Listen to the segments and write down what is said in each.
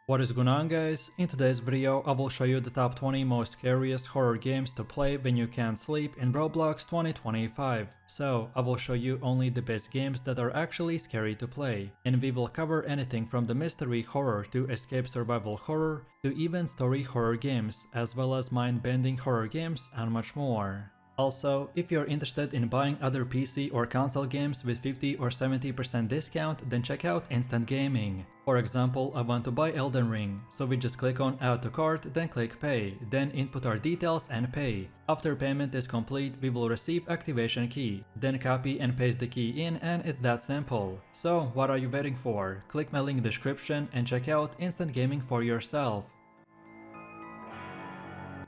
What is going on, guys? In today's video I will show you the top 20 most scariest horror games to play when you can't sleep in Roblox 2025. So I will show you only the best games that are actually scary to play, and we will cover anything from the mystery horror to escape survival horror to even story horror games, as well as mind-bending horror games and much more. Also, if you're interested in buying other PC or console games with 50 or 70% discount, then check out Instant Gaming. For example, I want to buy Elden Ring, so we just click on Add to Cart, then click Pay, then input our details and pay. After payment is complete, we will receive activation key, then copy and paste the key in, and it's that simple. So what are you waiting for? Click my link description and check out Instant Gaming for yourself.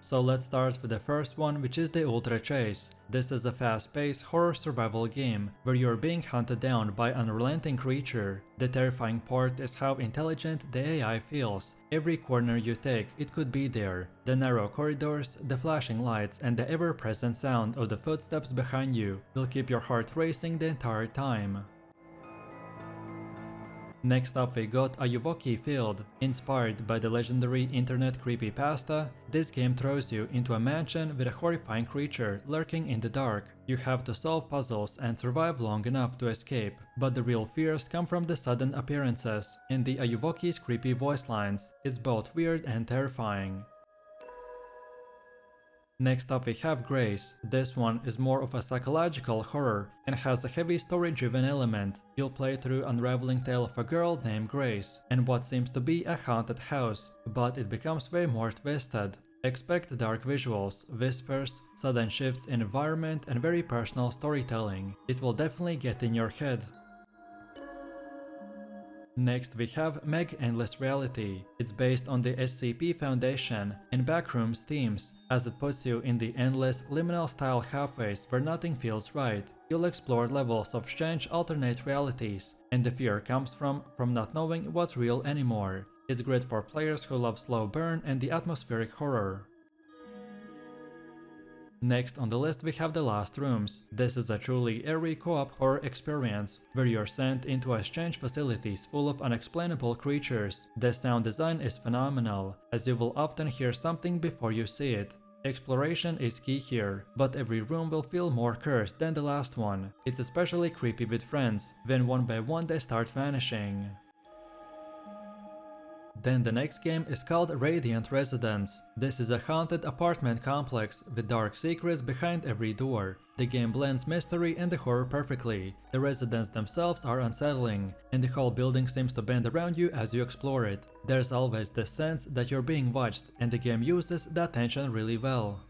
So let's start with the first one, which is the Ultrachase. This is a fast-paced horror survival game where you're being hunted down by an unrelenting creature. The terrifying part is how intelligent the AI feels. Every corner you take, it could be there. The narrow corridors, the flashing lights, and the ever-present sound of the footsteps behind you will keep your heart racing the entire time. Next up we got Ayuwoki Field. Inspired by the legendary internet creepypasta, this game throws you into a mansion with a horrifying creature lurking in the dark. You have to solve puzzles and survive long enough to escape, but the real fears come from the sudden appearances and the Ayuwoki's creepy voice lines. It's both weird and terrifying. Next up we have Grace. This one is more of a psychological horror and has a heavy story-driven element. You'll play through unraveling tale of a girl named Grace and what seems to be a haunted house, but it becomes way more twisted. Expect dark visuals, whispers, sudden shifts in environment and very personal storytelling. It will definitely get in your head. Next we have Meg Endless Reality. It's based on the SCP Foundation and Backrooms themes, as it puts you in the endless, liminal style halfways where nothing feels right. You'll explore levels of strange alternate realities, and the fear comes from not knowing what's real anymore. It's great for players who love slow burn and the atmospheric horror. Next on the list we have The Lost Rooms. This is a truly eerie co-op horror experience, where you're sent into a strange facilities full of unexplainable creatures. The sound design is phenomenal, as you will often hear something before you see it. Exploration is key here, but every room will feel more cursed than the last one. It's especially creepy with friends, when one by one they start vanishing. Then the next game is called Radiant Residence. This is a haunted apartment complex with dark secrets behind every door. The game blends mystery and the horror perfectly. The residents themselves are unsettling, and the whole building seems to bend around you as you explore it. There's always the sense that you're being watched, and the game uses that tension really well.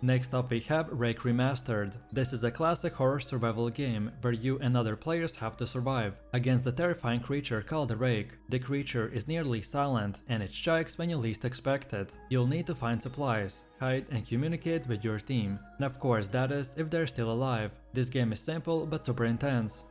Next up we have Rake Remastered. This is a classic horror survival game where you and other players have to survive against the terrifying creature called the Rake. The creature is nearly silent and it strikes when you least expect it. You'll need to find supplies, hide and communicate with your team, and of course that is if they're still alive. This game is simple but super intense.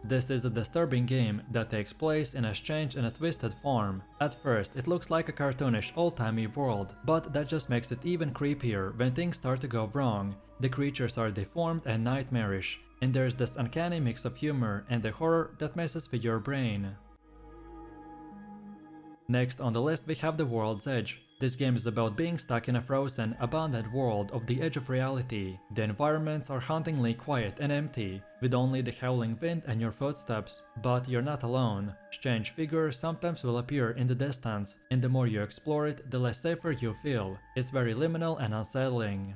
This is a disturbing game that takes place in a strange and a twisted form. At first, it looks like a cartoonish old-timey world, but that just makes it even creepier when things start to go wrong. The creatures are deformed and nightmarish, and there's this uncanny mix of humor and the horror that messes with your brain. Next on the list we have The World's Edge. This game is about being stuck in a frozen, abandoned world of the edge of reality. The environments are hauntingly quiet and empty, with only the howling wind and your footsteps. But you're not alone. Strange figures sometimes will appear in the distance, and the more you explore it, the less safer you feel. It's very liminal and unsettling.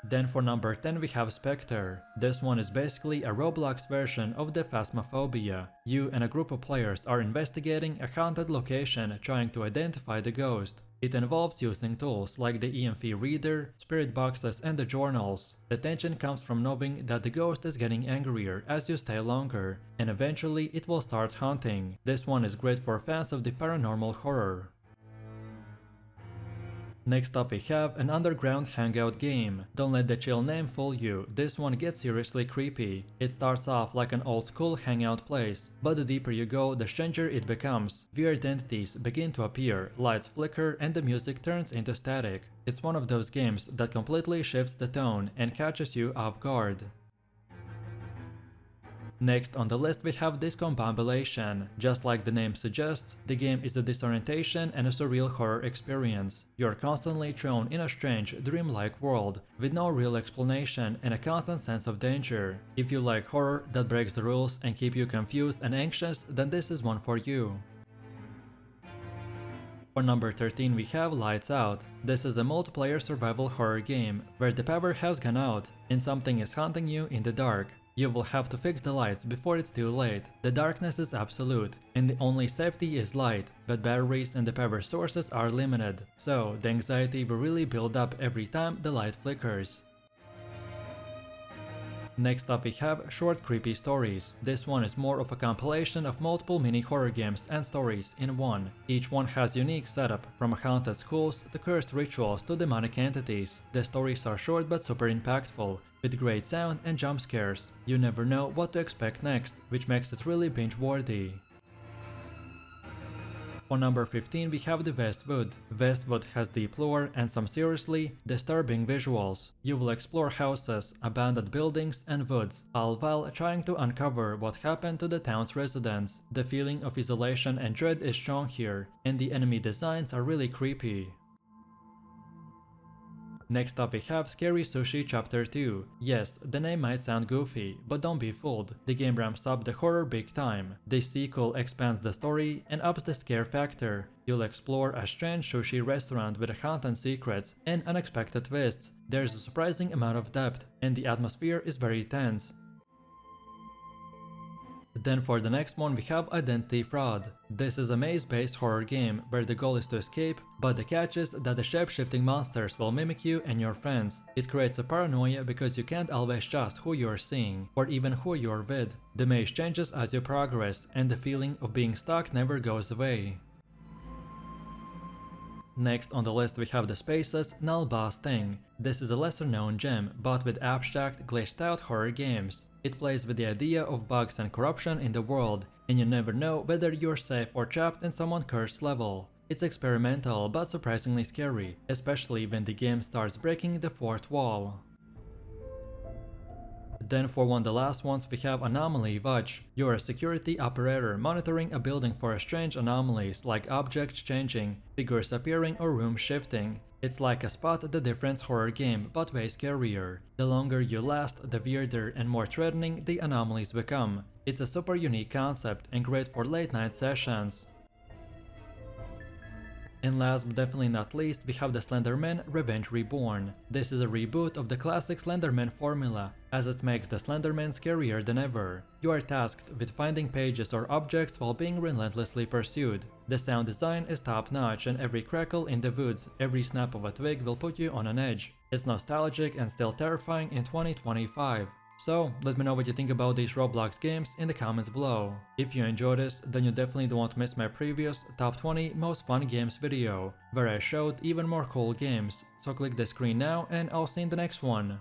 Then for number 10 we have Specter. This one is basically a Roblox version of the Phasmophobia. You and a group of players are investigating a haunted location trying to identify the ghost. It involves using tools like the EMF reader, spirit boxes and the journals. The tension comes from knowing that the ghost is getting angrier as you stay longer, and eventually it will start haunting. This one is great for fans of the paranormal horror. Next up we have an underground hangout game. Don't let the chill name fool you, this one gets seriously creepy. It starts off like an old school hangout place, but the deeper you go, the stranger it becomes. Weird entities begin to appear, lights flicker and the music turns into static. It's one of those games that completely shifts the tone and catches you off guard. Next on the list we have Discombobulation. Just like the name suggests, the game is a disorientation and a surreal horror experience. You're constantly thrown in a strange, dreamlike world, with no real explanation and a constant sense of danger. If you like horror that breaks the rules and keep you confused and anxious, then this is one for you. For number 13 we have Lights Out. This is a multiplayer survival horror game, where the power has gone out and something is haunting you in the dark. You will have to fix the lights before it's too late. The darkness is absolute, and the only safety is light, but batteries and the power sources are limited, so the anxiety will really build up every time the light flickers. Next up we have Short Creepy Stories. This one is more of a compilation of multiple mini horror games and stories in one. Each one has unique setup, from haunted schools to cursed rituals to demonic entities. The stories are short but super impactful, with great sound and jump scares. You never know what to expect next, which makes it really binge-worthy. For number 15 we have the Westwood. Westwood has deep lore and some seriously disturbing visuals. You will explore houses, abandoned buildings and woods, all while trying to uncover what happened to the town's residents. The feeling of isolation and dread is strong here, and the enemy designs are really creepy. Next up we have Scary Sushi Chapter 2. Yes, the name might sound goofy, but don't be fooled, the game ramps up the horror big time. This sequel expands the story and ups the scare factor. You'll explore a strange sushi restaurant with haunted secrets and unexpected twists. There's a surprising amount of depth, and the atmosphere is very tense. Then for the next one we have Identity Fraud. This is a maze-based horror game where the goal is to escape, but the catch is that the shape-shifting monsters will mimic you and your friends. It creates a paranoia because you can't always trust who you're seeing, or even who you're with. The maze changes as you progress, and the feeling of being stuck never goes away. Next on the list we have the Space's Null Boss Thing. This is a lesser known gem, but with abstract, glitched out horror games. It plays with the idea of bugs and corruption in the world, and you never know whether you're safe or trapped in some cursed level. It's experimental but surprisingly scary, especially when the game starts breaking the fourth wall. Then for one of the last ones we have Anomaly Watch. You're a security operator monitoring a building for strange anomalies like objects changing, figures appearing or rooms shifting. It's like a Spot the Difference horror game, but way scarier. The longer you last, the weirder and more threatening the anomalies become. It's a super unique concept and great for late night sessions. And last but definitely not least, we have the Slenderman Revenge Reborn. This is a reboot of the classic Slenderman formula, as it makes the Slenderman scarier than ever. You are tasked with finding pages or objects while being relentlessly pursued. The sound design is top-notch, and every crackle in the woods, every snap of a twig will put you on an edge. It's nostalgic and still terrifying in 2025. So, let me know what you think about these Roblox games in the comments below. If you enjoyed this, then you definitely don't want to miss my previous top 20 most fun games video, where I showed even more cool games. So click the screen now and I'll see you in the next one.